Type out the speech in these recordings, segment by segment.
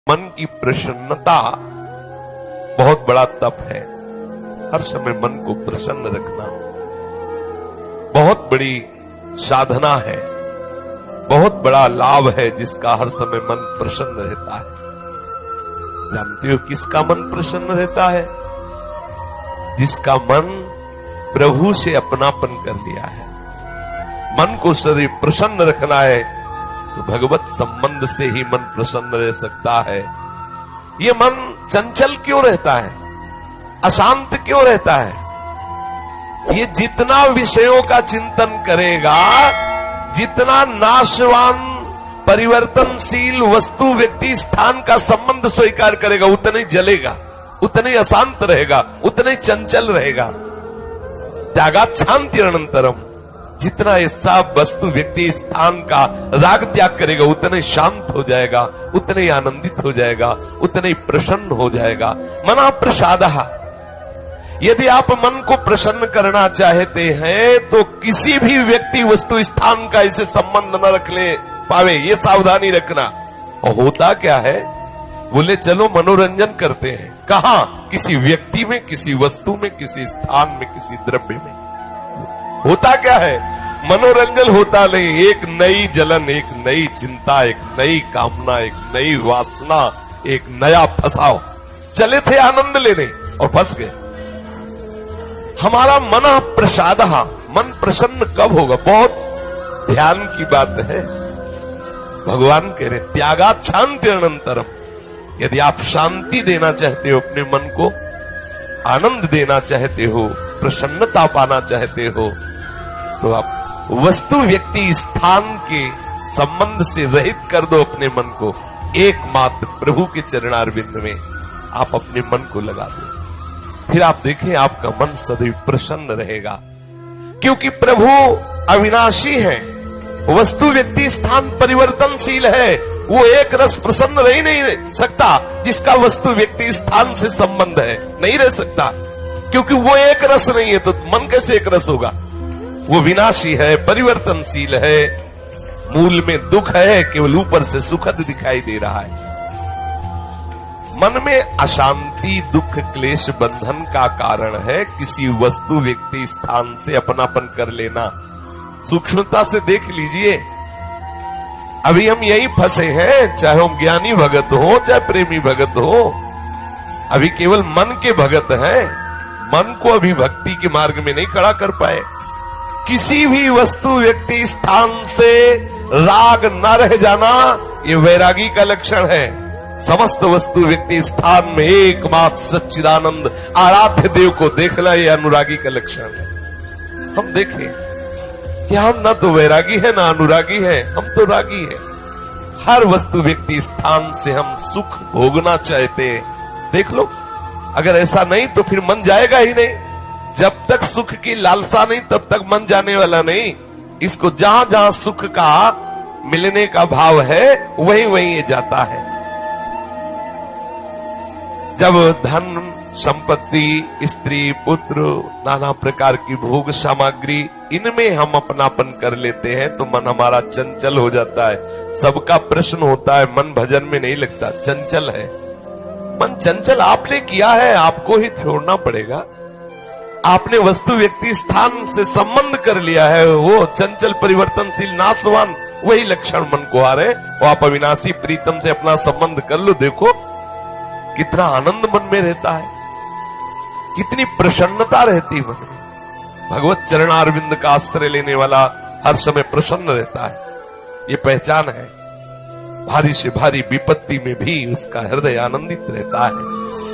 मन की प्रसन्नता बहुत बड़ा तप है। हर समय मन को प्रसन्न रखना बहुत बड़ी साधना है, बहुत बड़ा लाभ है जिसका हर समय मन प्रसन्न रहता है। जानते हो किसका मन प्रसन्न रहता है? जिसका मन प्रभु से अपनापन कर लिया है। मन को सदैव प्रसन्न रखना है तो भगवत संबंध से ही मन प्रसन्न रह सकता है। ये मन चंचल क्यों रहता है, अशांत क्यों रहता है? ये जितना विषयों का चिंतन करेगा, जितना नाशवान परिवर्तनशील वस्तु व्यक्ति स्थान का संबंध स्वीकार करेगा, उतना ही जलेगा, उतना ही अशांत रहेगा, उतना ही चंचल रहेगा। त्यागात् शांति अनंतरम। जितना ये सब वस्तु व्यक्ति स्थान का राग त्याग करेगा, उतना ही शांत हो जाएगा, उतना ही आनंदित हो जाएगा, उतना ही प्रसन्न हो जाएगा। मना प्रसादः। यदि आप मन को प्रसन्न करना चाहते हैं तो किसी भी व्यक्ति वस्तु स्थान का इसे संबंध न रख ले पावे, ये सावधानी रखना। और होता क्या है, बोले चलो मनोरंजन करते हैं। कहां? किसी व्यक्ति में, किसी वस्तु में, किसी स्थान में, किसी द्रव्य में। होता क्या है, मनोरंजन होता नहीं, एक नई जलन, एक नई चिंता, एक नई कामना, एक नई वासना, एक नया फसाव। चले थे आनंद लेने और फंस गए। हमारा मन प्रसादः, मन प्रसन्न कब होगा? बहुत ध्यान की बात है। भगवान कह रहे त्यागात् शांति अनंतरम। यदि आप शांति देना चाहते हो अपने मन को, आनंद देना चाहते हो, प्रसन्नता पाना चाहते हो, तो आप वस्तु व्यक्ति स्थान के संबंध से रहित कर दो अपने मन को। एकमात्र प्रभु के चरणारविंद में आप अपने मन को लगा दो। फिर आप देखें आपका मन सदैव प्रसन्न रहेगा, क्योंकि प्रभु अविनाशी है, वस्तु व्यक्ति स्थान परिवर्तनशील है। वो एक रस प्रसन्न रह ही नहीं सकता जिसका वस्तु व्यक्ति स्थान से संबंध है, नहीं रह सकता, क्योंकि वो एक रस नहीं है। तो मन कैसे एक रस होगा? वो विनाशी है, परिवर्तनशील है, मूल में दुख है, केवल ऊपर से सुखद दिखाई दे रहा है। मन में अशांति, दुख, क्लेश, बंधन का कारण है किसी वस्तु व्यक्ति स्थान से अपनापन कर लेना। सूक्ष्मता से देख लीजिए, अभी हम यही फंसे हैं, चाहे हम ज्ञानी भगत हो, चाहे प्रेमी भगत हो, अभी केवल मन के भगत हैं। मन को अभी भक्ति के मार्ग में नहीं खड़ा कर पाए। किसी भी वस्तु व्यक्ति स्थान से राग न रह जाना, ये वैरागी का लक्षण है। समस्त वस्तु व्यक्ति स्थान में एकमात्र सच्चिदानंद आराध्य देव को देखना, ये अनुरागी का लक्षण है। हम देखें कि हम न तो वैरागी है, ना अनुरागी है, हम तो रागी है। हर वस्तु व्यक्ति स्थान से हम सुख भोगना चाहते हैं। देख लो, अगर ऐसा नहीं तो फिर मन जाएगा ही नहीं। जब तक सुख की लालसा नहीं, तब तक मन जाने वाला नहीं। इसको जहां जहां सुख का मिलने का भाव है, वहीं वहीं ये जाता है। जब धन, संपत्ति, स्त्री, पुत्र, नाना प्रकार की भोग सामग्री, इनमें हम अपनापन कर लेते हैं तो मन हमारा चंचल हो जाता है। सबका प्रश्न होता है, मन भजन में नहीं लगता, चंचल है। मन चंचल आपने किया है, आपको ही छोड़ना पड़ेगा। आपने वस्तु व्यक्ति स्थान से संबंध कर लिया है, वो चंचल, परिवर्तनशील, नाशवान, वही लक्षण मन को आ रहे। वो आप अविनाशी प्रीतम से अपना संबंध कर लो, देखो कितना आनंद मन में रहता है, कितनी प्रसन्नता रहती मन में। भगवत चरणारविंद का आश्रय लेने वाला हर समय प्रसन्न रहता है, ये पहचान है। भारी से भारी विपत्ति में भी उसका हृदय आनंदित रहता है,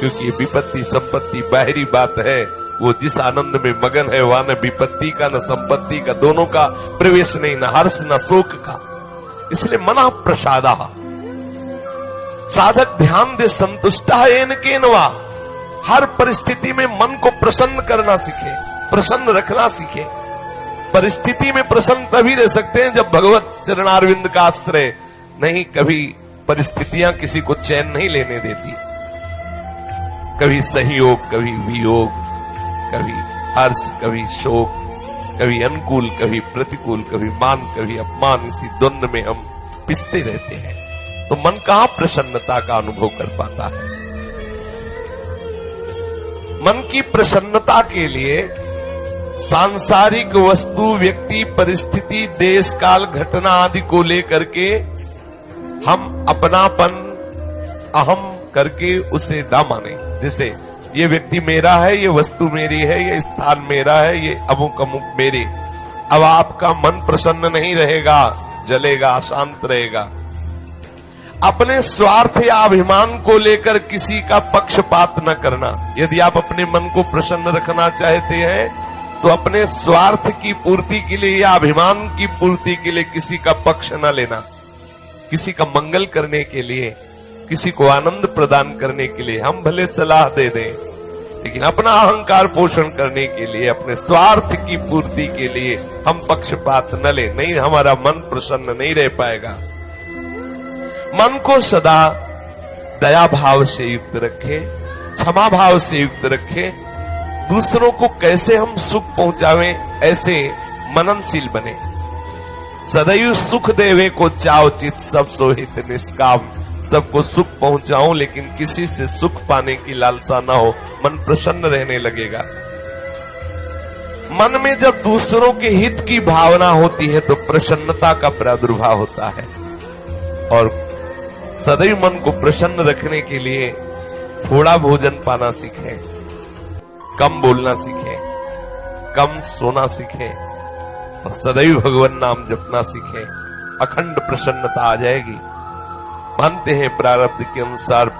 क्योंकि ये विपत्ति संपत्ति बाहरी बात है। वो जिस आनंद में मगन है, वहां न विपत्ति का, न संपत्ति का, दोनों का प्रवेश नहीं, न हर्ष न शोक का। इसलिए मना प्रसादः। साधक ध्यान दे संतुष्टः येन केनवा। हर परिस्थिति में मन को प्रसन्न करना सीखे, प्रसन्न रखना सीखे। परिस्थिति में प्रसन्न तभी रह सकते हैं जब भगवत चरणारविंद का आश्रय नहीं। कभी परिस्थितियां किसी को चैन नहीं लेने देती। कभी सहयोग, कभी वियोग, कभी हर्ष, कभी शोक, कभी अनुकूल, कभी प्रतिकूल, कभी मान, कभी अपमान। इसी द्वंद्व में हम पिसते रहते हैं। तो मन कहां प्रसन्नता का अनुभव कर पाता है। मन की प्रसन्नता के लिए सांसारिक वस्तु, व्यक्ति, परिस्थिति, देश काल, घटना आदि को लेकर के हम अपनापन, अहम करके उसे ना माने। जैसे ये व्यक्ति मेरा है, ये वस्तु मेरी है, ये स्थान मेरा है, ये अमुक अमुक मेरे। अब आपका मन प्रसन्न नहीं रहेगा, जलेगा, अशांत रहेगा। अपने स्वार्थ या अभिमान को लेकर किसी का पक्षपात न करना। यदि आप अपने मन को प्रसन्न रखना चाहते हैं तो अपने स्वार्थ की पूर्ति के लिए या अभिमान की पूर्ति के लिए किसी का पक्ष न लेना। किसी का मंगल करने के लिए, किसी को आनंद प्रदान करने के लिए हम भले सलाह दे दें, लेकिन अपना अहंकार पोषण करने के लिए, अपने स्वार्थ की पूर्ति के लिए हम पक्षपात न लें। नहीं, हमारा मन प्रसन्न नहीं रह पाएगा। मन को सदा दया भाव से युक्त रखे, क्षमा भाव से युक्त रखे। दूसरों को कैसे हम सुख पहुंचावें, ऐसे मननशील बने। सदैव सुख देवे को चाव चित, सब सोहित निष्काम। सबको सुख पहुंचाऊं लेकिन किसी से सुख पाने की लालसा ना हो, मन प्रसन्न रहने लगेगा। मन में जब दूसरों के हित की भावना होती है तो प्रसन्नता का प्रादुर्भाव होता है। और सदैव मन को प्रसन्न रखने के लिए थोड़ा भोजन पाना सीखें, कम बोलना सीखें, कम सोना सीखें और सदैव भगवान नाम जपना सीखें। अखंड प्रसन्नता आ जाएगी। मानते हैं प्रारब्ध के अनुसार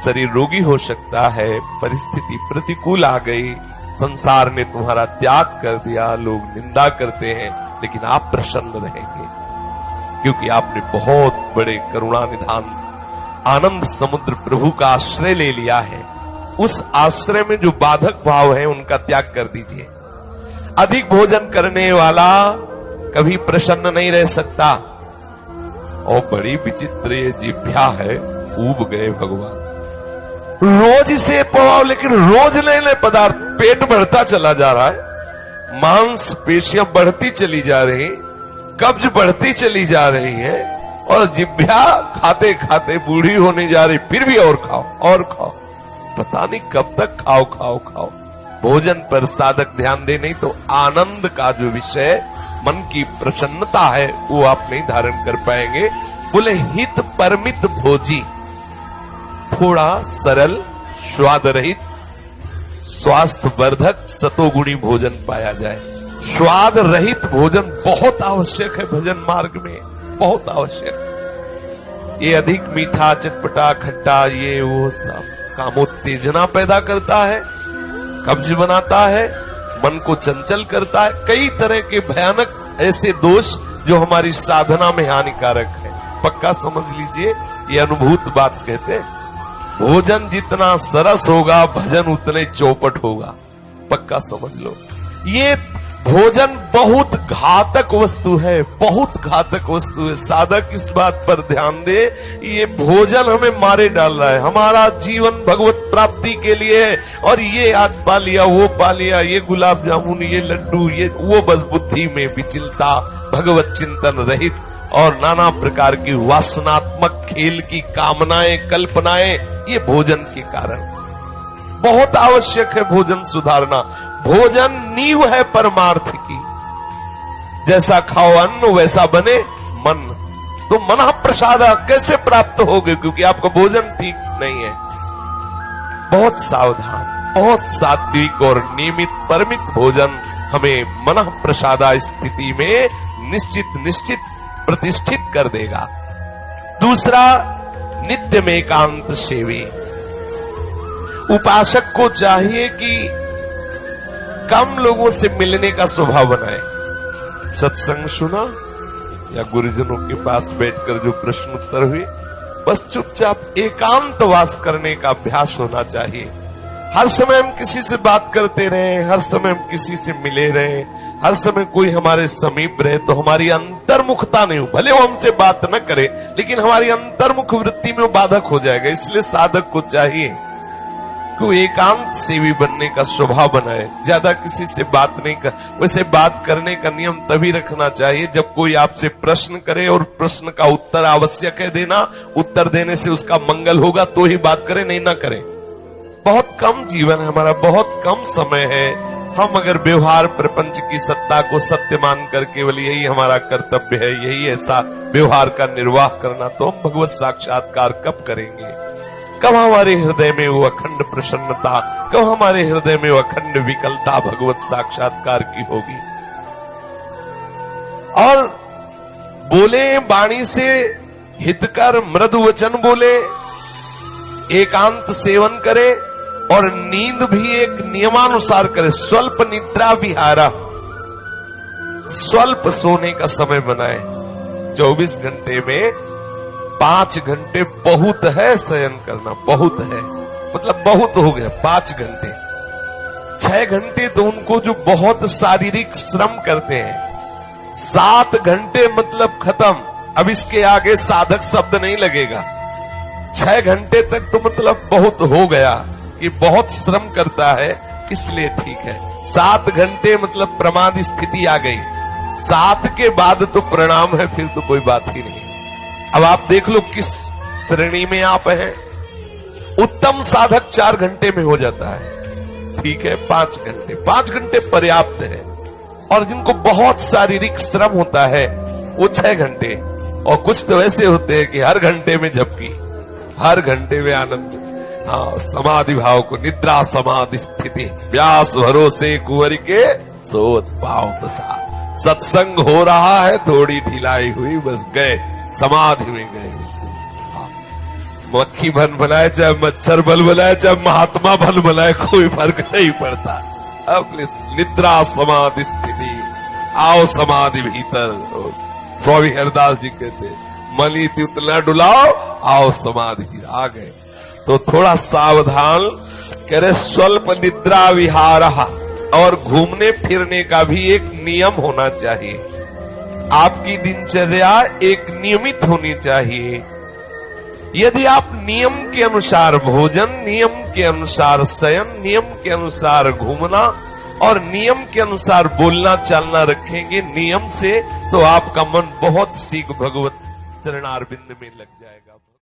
शरीर रोगी हो सकता है, परिस्थिति प्रतिकूल आ गई, संसार ने तुम्हारा त्याग कर दिया, लोग निंदा करते हैं, लेकिन आप प्रसन्न रहेंगे क्योंकि आपने बहुत बड़े करुणा निधान आनंद समुद्र प्रभु का आश्रय ले लिया है। उस आश्रय में जो बाधक भाव है उनका त्याग कर दीजिए। अधिक भोजन करने वाला कभी प्रसन्न नहीं रह सकता। और बड़ी विचित्र ये जिह्वा है, ऊब गए भगवान। रोज इसे पवाओ लेकिन रोज नए नए पदार्थ, पेट बढ़ता चला जा रहा है, मांस पेशियां बढ़ती चली जा रही, कब्ज बढ़ती चली जा रही है और जिह्वा खाते खाते बूढ़ी होने जा रही, फिर भी और खाओ और खाओ। पता नहीं कब तक खाओ खाओ खाओ। भोजन पर साधक ध्यान दे, नहीं तो आनंद का जो विषय मन की प्रसन्नता है वो आप नहीं धारण कर पाएंगे। बोले हित परमित भोजी, थोड़ा सरल, स्वाद रहित, स्वास्थ्य वर्धक, सतोगुणी भोजन पाया जाए। स्वाद रहित भोजन बहुत आवश्यक है भजन मार्ग में, बहुत आवश्यक। ये अधिक मीठा, चटपटा, खट्टा, ये वो सब कामोत्तेजना पैदा करता है, कब्ज बनाता है, मन को चंचल करता है। कई तरह के भयानक ऐसे दोष जो हमारी साधना में हानिकारक है। पक्का समझ लीजिए, ये अनुभूत बात कहते हैं। भोजन जितना सरस होगा भजन उतने चौपट होगा। पक्का समझ लो, ये भोजन बहुत घातक वस्तु है, बहुत घातक वस्तु है। साधक इस बात पर ध्यान दे, ये भोजन हमें मारे डाल रहा है। हमारा जीवन भगवत प्राप्ति के लिए है और ये आज पा लिया, वो पा लिया, ये गुलाब जामुन, ये लड्डू, ये वो, बस बुद्धि में विचलता, भगवत चिंतन रहित और नाना प्रकार की वासनात्मक खेल की कामनाएं, कल्पनाएं, ये भोजन के कारण। बहुत आवश्यक है भोजन सुधारना। भोजन नींव है परमार्थ की। जैसा खाओ अन्न वैसा बने मन। तो मन प्रसाद कैसे प्राप्त होगे, क्योंकि आपका भोजन ठीक नहीं है। बहुत सावधान, बहुत सात्विक और नियमित परमित भोजन हमें मन प्रसादा स्थिति में निश्चित प्रतिष्ठित कर देगा। दूसरा, नित्य में एकांत सेवी। उपासक को चाहिए कि कम लोगों से मिलने का स्वभाव बनाए। सत्संग सुना या गुरुजनों के पास बैठकर जो प्रश्न उत्तर हुए, बस चुपचाप एकांतवास करने का अभ्यास होना चाहिए। हर समय हम किसी से बात करते रहे, हर समय हम किसी से मिले रहे, हर समय कोई हमारे समीप रहे, तो हमारी अंतर्मुखता नहीं हो। भले वो हमसे बात न करे, लेकिन हमारी अंतर्मुख वृत्ति में वो बाधक हो जाएगा। इसलिए साधक को चाहिए को एकांत सेवी बनने का स्वभाव बनाए, ज्यादा किसी से बात नहीं कर। वैसे बात करने का नियम तभी रखना चाहिए जब कोई आपसे प्रश्न करे और प्रश्न का उत्तर आवश्यक है देना, उत्तर देने से उसका मंगल होगा तो ही बात करें, नहीं ना करें। बहुत कम जीवन है हमारा, बहुत कम समय है। हम अगर व्यवहार प्रपंच की सत्ता को सत्य मानकर केवल यही हमारा कर्तव्य है, यही ऐसा व्यवहार का निर्वाह करना, तो हम भगवत साक्षात्कार कब करेंगे? कब हमारे हृदय में वो अखंड प्रसन्नता, कब हमारे हृदय में वो अखंड विकलता भगवत साक्षात्कार की होगी? और बोले वाणी से हितकर मृदु वचन बोले, एकांत सेवन करे और नींद भी एक नियमानुसार करे। स्वल्प निद्रा विहारा, स्वल्प सोने का समय बनाए। 24 घंटे में 5 घंटे बहुत है शयन करना, बहुत है, मतलब बहुत हो गया 5 घंटे। 6 घंटे तो उनको जो बहुत शारीरिक श्रम करते हैं। 7 घंटे मतलब खत्म, अब इसके आगे साधक शब्द नहीं लगेगा। 6 घंटे तक तो मतलब बहुत हो गया कि बहुत श्रम करता है, इसलिए ठीक है। 7 घंटे मतलब प्रमाद स्थिति आ गई, 7 के बाद तो प्रणाम है, फिर तो कोई बात ही नहीं। अब आप देख लो किस श्रेणी में आप हैं। उत्तम साधक 4 घंटे में हो जाता है, ठीक है। 5 घंटे पर्याप्त है। और जिनको बहुत शारीरिक श्रम होता है वो 6 घंटे, और कुछ तो ऐसे होते हैं कि हर घंटे में झपकी, हर घंटे में आनंद। हाँ, समाधि भाव को निद्रा समाधि स्थिति, व्यास भरोसे कुंवर के सोत पाओ प्रसाद। सत्संग हो रहा है, थोड़ी ढिलाई हुई, बस गए समाधि में गए। मक्खी बन बनाए चाहे मच्छर बल बनाए चाहे महात्मा बल बनाए, कोई फर्क नहीं पड़ता। अपने निद्रा समाधि स्थिति, आओ समाधि भीतर। स्वामी हरदास जी कहते मनी तीत न डुलाओ, आओ समाधि। आ गए तो थोड़ा सावधान करे। स्वल्प निद्रा विहार, और घूमने फिरने का भी एक नियम होना चाहिए। आपकी दिनचर्या एक नियमित होनी चाहिए। यदि आप नियम के अनुसार भोजन, नियम के अनुसार शयन, नियम के अनुसार घूमना और नियम के अनुसार बोलना चालना रखेंगे नियम से, तो आपका मन बहुत शीघ्र भगवत चरणारविंद में लग जाएगा।